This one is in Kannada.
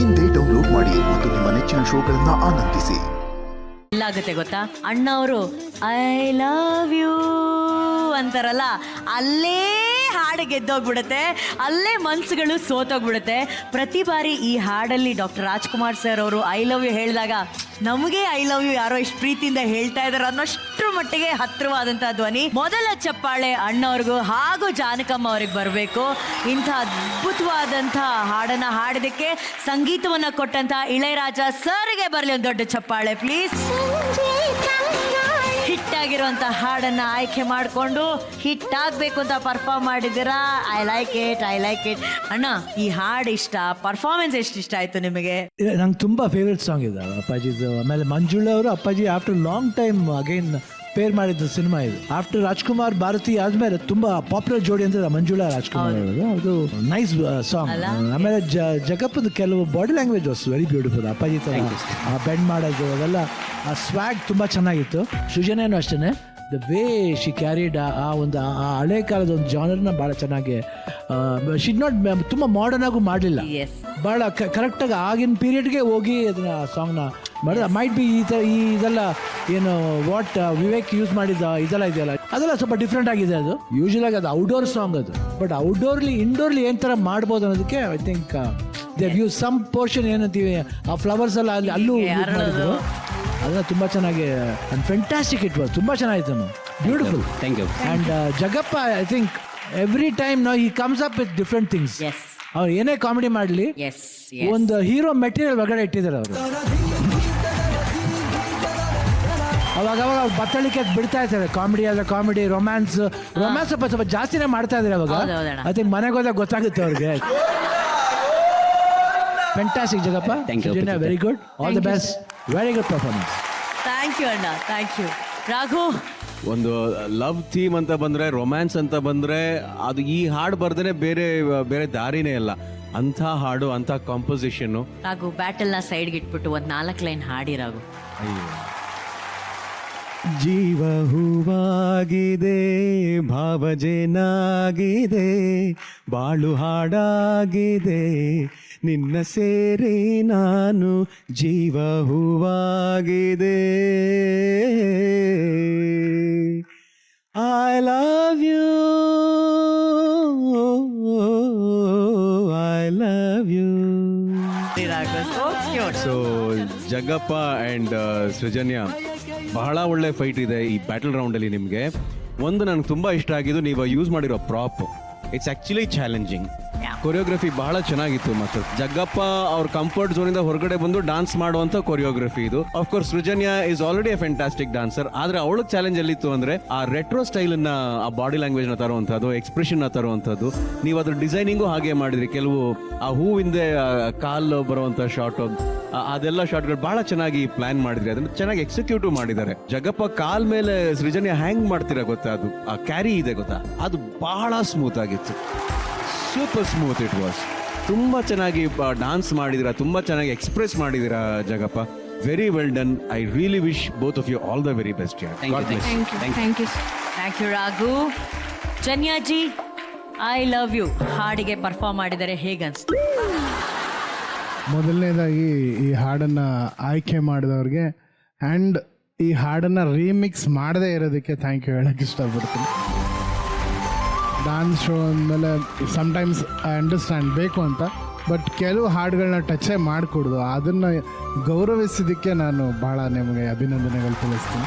ಇಂದೇ ಡೌನ್ಲೋಡ್ ಮಾಡಿ ಮತ್ತು ನಿಮ್ಮ ನೆಚ್ಚಿನ ಶೋಗಳನ್ನ ಆನಂದಿಸಿ. ಎಲ್ಲಾಗುತ್ತೆ ಗೊತ್ತಾ, ಅಣ್ಣ ಅವರು ಐ ಲವ್ ಯು ಅಂತಾರಲ್ಲ, ಅಲ್ಲೇ ಹಾಡು ಗೆದ್ದೋಗ್ಬಿಡುತ್ತೆ, ಅಲ್ಲೇ ಮನ್ಸುಗಳು ಸೋತೋಗ್ಬಿಡುತ್ತೆ. ಪ್ರತಿ ಬಾರಿ ಈ ಹಾಡಲ್ಲಿ ಡಾಕ್ಟರ್ ರಾಜ್ಕುಮಾರ್ ಸರ್ ಅವರು ಐ ಲವ್ ಯು ಹೇಳಿದಾಗ ನಮಗೆ ಐ ಲವ್ ಯು ಯಾರೋ ಇಷ್ಟು ಪ್ರೀತಿಯಿಂದ ಹೇಳ್ತಾ ಇದ್ದಾರೆ ಅನ್ನೋಷ್ಟ್ರ ಮಟ್ಟಿಗೆ ಹತ್ತಿರವಾದಂಥ ಧ್ವನಿ. ಮೊದಲ ಚಪ್ಪಾಳೆ ಅಣ್ಣವ್ರಿಗೂ ಹಾಗೂ ಜಾನಕಮ್ಮ ಅವ್ರಿಗೆ ಬರಬೇಕು. ಇಂಥ ಅದ್ಭುತವಾದಂಥ ಹಾಡನ್ನು ಹಾಡಿದಕ್ಕೆ ಸಂಗೀತವನ್ನು ಕೊಟ್ಟಂಥ ಇಳೆಯರಾಜ ಸರ್ಗೆ ಬರಲಿ ಒಂದು ದೊಡ್ಡ ಚಪ್ಪಾಳೆ ಪ್ಲೀಸ್. ಹಿಟ್ ಆಗಿರುವಂಥ ಹಾಡನ್ನು ಆಯ್ಕೆ ಮಾಡಿಕೊಂಡು ಹಿಟ್ ಆಗಬೇಕು ಅಂತ ಪರ್ಫಾರ್ಮ್ ಮಾಡಿದ್ದೀರಾ. I like it. ಅಣ್ಣ, ಈ ಹಾಡು ಇಷ್ಟ, ಪರ್ಫಾರ್ಮೆನ್ಸ್ ಎಷ್ಟು ಇಷ್ಟ ಆಯ್ತು ನಿಮಗೆ? ನಂಗೆ ತುಂಬ ಫೇವ್ರೆಟ್ ಸಾಂಗ್ ಇದೆ ಅಪ್ಪಾಜಿದು. ಆಮೇಲೆ ಮಂಜುಳಾ ಅವರು Appaji after long time again pair ಮಾಡಿದ್ದು ಸಿನಿಮಾ ಇದು. ಆಫ್ಟರ್ ರಾಜ್ಕುಮಾರ್ ಭಾರತಿ ಆದ್ಮೇಲೆ ತುಂಬಾ ಪಾಪ್ಯುಲರ್ ಜೋಡಿ ಅಂದ್ರೆ ಮಂಜುಳಾ ರಾಜ್ಕುಮಾರ್ ಅವರದು. ಅದು ನೈಸ್ ಸಾಂಗ್. ಆಮೇಲೆ ಜಗಪ್ಪದ ಕೆಲವು body language was very beautiful. ಅಪ್ಪಾಜಿ ತರ ಬೆಂಡ್ ಮಾಡೋದು ಅದೆಲ್ಲ, ಆ ಸ್ವ್ಯಾಗ್ ತುಂಬಾ ಚೆನ್ನಾಗಿತ್ತು. ಸೃಜನೇನು ಅಷ್ಟೇ, ದ ವೇ ಶಿ ಕ್ಯಾರಿಡ್ ಆ ಒಂದು ಆ ಹಳೆ ಕಾಲದ ಒಂದು ಜಾನರ್ನ ಭಾಳ ಚೆನ್ನಾಗಿ ಶಿ ನಾಟ್ ತುಂಬ ಮಾಡರ್ನ್ ಆಗು ಮಾಡಲಿಲ್ಲ, ಭಾಳ ಕರೆಕ್ಟಾಗಿ ಆಗಿನ ಪೀರಿಯಡ್ಗೆ ಹೋಗಿ ಅದನ್ನ ಸಾಂಗ್ನ ಮಾಡಿದ. ಮೈಟ್ ಬಿ ಇದೆಲ್ಲ ಏನು ವಾಟ್ ವಿವೇಕ್ ಯೂಸ್ ಮಾಡಿದ ಇದೆಲ್ಲ ಇದೆಯಲ್ಲ, ಅದೆಲ್ಲ ಸ್ವಲ್ಪ ಡಿಫ್ರೆಂಟ್ ಆಗಿದೆ. ಅದು ಯೂಶುವಲ್ ಆಗಿ ಅದು ಔಟ್ಡೋರ್ ಸಾಂಗ್ ಅದು, ಬಟ್ ಇಂಡೋರ್ಲಿ ಏನು ಥರ ಮಾಡ್ಬೋದು ಅನ್ನೋದಕ್ಕೆ I think they use some portion ಏನಂತೀವಿ ಆ ಫ್ಲವರ್ಸ್ ಎಲ್ಲ ಅಲ್ಲೂ ಯೂಸ್ ಮಾಡಿದ್ರು. ಅದನ್ನ ತುಂಬ ಚೆನ್ನಾಗಿ ಅಂಡ್ ಫ್ಯಾಂಟಾಸ್ಟಿಕ್ ಇಟ್ ವಾಸ್. ತುಂಬ ಚೆನ್ನಾಗಿತ್ತು, beautiful. Thank you. And Jagappa I think every time ನಾವು he comes up with different things. ಅವ್ರು ಏನೇ ಕಾಮಿಡಿ ಮಾಡಲಿ ಒಂದು ಹೀರೋ ಮೆಟೀರಿಯಲ್ ಒಳಗಡೆ ಇಟ್ಟಿದ್ದಾರೆ ಅವರು. ಅವಾಗ ಬತ್ತಳಿಕೆ ಬಿಡ್ತಾ ಇರ್ತಾರೆ, ಕಾಮಿಡಿ ಆದ್ರೆ ಕಾಮಿಡಿ, ರೊಮ್ಯಾನ್ಸ್ ಸ್ವಲ್ಪ ಜಾಸ್ತಿನೇ ಮಾಡ್ತಾ ಇದ್ದಾರೆ ಅವಾಗ. ಐ ಥಿಂಕ್ ಮನೆಗೆ ಹೋದಾಗ ಗೊತ್ತಾಗುತ್ತೆ ಅವ್ರಿಗೆ. Fantastic Jagappa, very good, all the best, very good performance. Thank you ಅಣ್ಣ, ಥ್ಯಾಂಕ್ ಯು. ರಾಘು, ಒಂದು ಲವ್ ಥೀಮ್ ಅಂತ ಬಂದ್ರೆ, ರೊಮ್ಯಾನ್ಸ್ ಅಂತ ಬಂದ್ರೆ, ಅದು ಈ ಹಾಡು ಬರ್ದೇನೆ ಬೇರೆ ದಾರಿನೇ ಇಲ್ಲ. ಅಂಥ ಹಾಡು, ಅಂಥ ಕಾಂಪೋಸಿಷನ್. ರಾಘು, ಬ್ಯಾಟಲ್ನ ಸೈಡ್ಗೆ ಇಟ್ಬಿಟ್ಟು ಒಂದು 4 ಲೈನ್ ಹಾಡಿ ರಾಘು. ಜೀವ ಹೂವಾಗಿದೆ, ಭಾವಜೇನಾಗಿದೆ, ಬಾಳು ಹಾಡಾಗಿದೆ, ನಿನ್ನ ಸೇರಿ ನಾನು ಜೀವ ಹೂವಾಗಿದೆ. I love you, I love you. So Jagappa and Srujanya, ಬಹಳ ಒಳ್ಳೆ ಫೈಟ್ ಇದೆ ಈ ಬ್ಯಾಟಲ್ ರೌಂಡಲ್ಲಿ. ನಿಮಗೆ ಒಂದು ನನಗೆ ತುಂಬ ಇಷ್ಟ ಆಗಿದ್ದು, ನೀವು ಯೂಸ್ ಮಾಡಿರೋ prop, it's actually challenging. Choreography ಬಹಳ ಚೆನ್ನಾಗಿತ್ತು. ಮತ್ತು ಜಗ್ಗಪ್ಪ ಅವ್ರ ಕಂಫರ್ಟ್ ಝೋನಿಂದ ಹೊರಗಡೆ ಬಂದು ಡಾನ್ಸ್ ಮಾಡುವಂಥ ಕೊರಿಯೋಗ್ರಫಿ ಇದು. Of course Srujanya is already a fantastic dancer. ಆದರೆ ಅವಳಿಗೆ ಚಾಲೆಂಜ್ ಎಲ್ಲಿತ್ತು ಅಂದರೆ ಆ ರೆಟ್ರೋ ಸ್ಟೈಲನ್ನು, ಆ ಬಾಡಿ ಲ್ಯಾಂಗ್ವೇಜ್ನ ತರುವಂಥದ್ದು, ಎಕ್ಸ್ಪ್ರೆಷನ್ನ ತರುವಂಥದ್ದು. ನೀವು ಅದ್ರ ಡಿಸೈನಿಂಗು ಹಾಗೆ ಮಾಡಿದ್ರಿ. ಕೆಲವು ಆ ಹೂವಿಂದ ಕಾಲು ಬರುವಂಥ ಶಾರ್ಟ್, ಅದೆಲ್ಲ ಶಾರ್ಟ್ಗಳು ಬಹಳ ಚೆನ್ನಾಗಿ ಪ್ಲಾನ್ ಮಾಡಿದ್ರಿ. ಅದನ್ನು ಚೆನ್ನಾಗಿ ಎಕ್ಸಿಕ್ಯೂಟ್ ಮಾಡಿದ್ದಾರೆ. ಜಗಪ್ಪ ಕಾಲ್ ಮೇಲೆ ಸೃಜನ್ಯ ಹ್ಯಾಂಗ್ ಮಾಡ್ತೀರಾ ಗೊತ್ತಾ, ಅದು ಆ ಕ್ಯಾರಿ ಇದೆ ಗೊತ್ತಾ, ಅದು ಬಹಳ ಸ್ಮೂತ್ ಆಗಿತ್ತು, ಸೂಪರ್ ಸ್ಮೂತ್ ಇಟ್ ವಾಸ್. ತುಂಬ ಚೆನ್ನಾಗಿ ಡಾನ್ಸ್ ಮಾಡಿದಿರಾ, ತುಂಬ ಚೆನ್ನಾಗಿ ಎಕ್ಸ್ಪ್ರೆಸ್ ಮಾಡಿದಿರಾ Jagappa. Very well done. I really wish both of you all the very best. Thank you Raghu. Janyaji, I love you ಹಾಡಿಗೆ ಪರ್ಫಾರ್ಮ್ ಮಾಡಿದರೆ ಹೇಗನ್ಸ್ತು? ಮೊದಲನೇದಾಗಿ ಈ ಹಾಡನ್ನು ಆಯ್ಕೆ ಮಾಡಿದವ್ರಿಗೆ ಆ್ಯಂಡ್ ಈ ಹಾಡನ್ನು ರೀಮಿಕ್ಸ್ ಮಾಡದೇ ಇರೋದಕ್ಕೆ ಥ್ಯಾಂಕ್ ಯು ಹೇಳೋಕ್ಕೆ ಇಷ್ಟಪಡ್ತೀನಿ. ಡಾನ್ಸ್ ಶೋ ಅಂದಮೇಲೆ ಸಮ್ಟೈಮ್ಸ್ ಐ ಅಂಡರ್ಸ್ಟ್ಯಾಂಡ್ ಬೇಕು ಅಂತ, ಬಟ್ ಕೆಲವು ಹಾಡುಗಳನ್ನ ಟಚೇ ಮಾಡಿಕೊಡ್ದು, ಅದನ್ನು ಗೌರವಿಸಿದ್ದಕ್ಕೆ ನಾನು ಭಾಳ ನಿಮಗೆ ಅಭಿನಂದನೆಗಳು ತಿಳಿಸ್ತೀನಿ.